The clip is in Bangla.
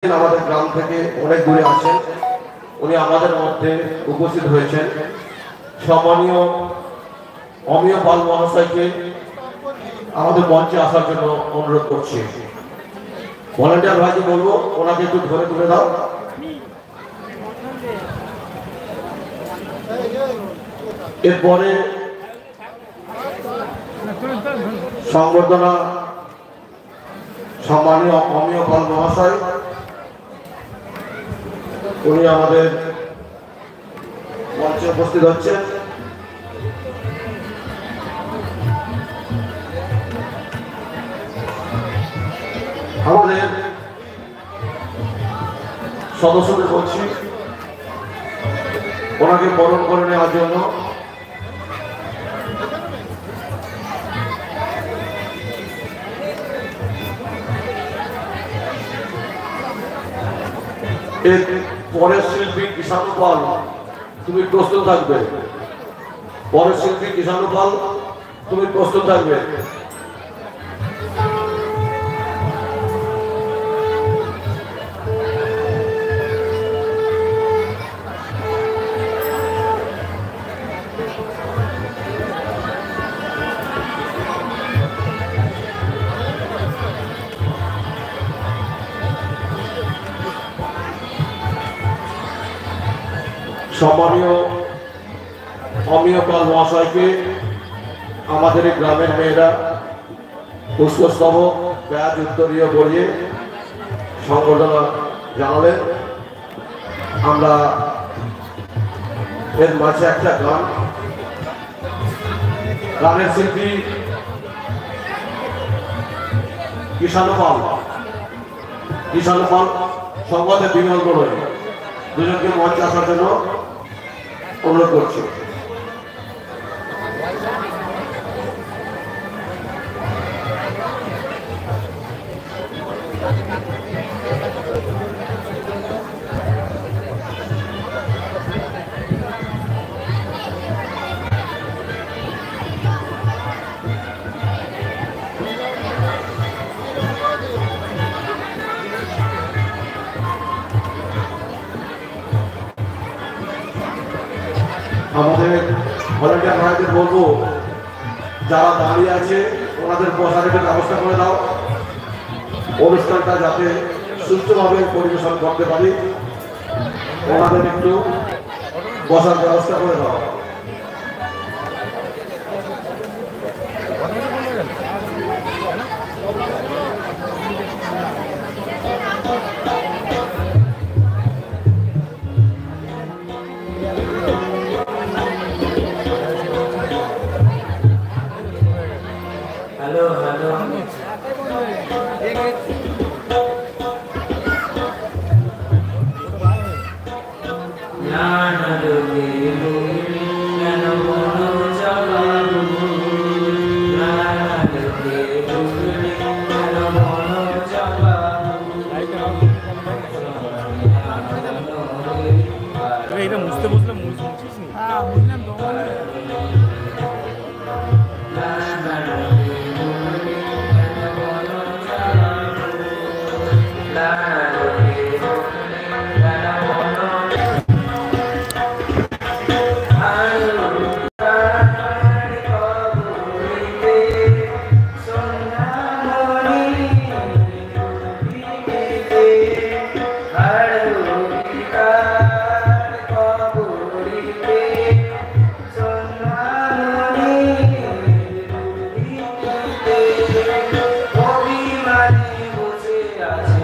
আমাদের গ্রাম থেকে অনেক দূরে আসেন, উনি আমাদের মধ্যে উপস্থিত হয়েছেন। সম্মানীয় অমিয় পাল মহাশয়কে আমাদের মঞ্চে আসার জন্য অনুরোধ করছি। ভলান্টিয়ার ভাইকে বলবো ওনাকে একটু ধরে তুলে দাও। এরপরে সংবর্ধনা সম্মানীয় অমিয় পাল মহাশয়, উনি আমাদের মঞ্চে উপস্থিত হচ্ছেন। আমাদের সদস্যদের বলছি ওনাকে বরণ করে নেওয়ার জন্য। এর পরের শিল্পী কিষাণু পাল, তুমি প্রস্তুত থাকবে। পরের শিল্পী কিষাণু পাল, তুমি প্রস্তুত থাকবে। সম্মানীয় অমিয় পাল মহাশয়কে আমাদের এই গ্রামের মেয়েরা পুষ্পস্তবক ব্যাজ উত্তরীয় বলিয়ে সংবর্ধনা জানালেন। আমরা এর মাঝে একটা গানের শিল্পী কিষাণু পাল সংবাদে বিমল বড়ই দুজনকে মঞ্চে আসার জন্য অনুরোধ করছি। আমাদের ভলান্টিয়ার ভাইদের বলবো যারা দাঁড়িয়ে আছে ওনাদের বসার একটু ব্যবস্থা করে দাও, অনুষ্ঠানটা যাতে সুষ্ঠুভাবে পরিবেশন করতে পারি। ওনাদের একটু বসার ব্যবস্থা করে দাও। এটা মুছতে বসলে মুছিস নি? হ্যাঁ বুঝলাম তো। বসে আছে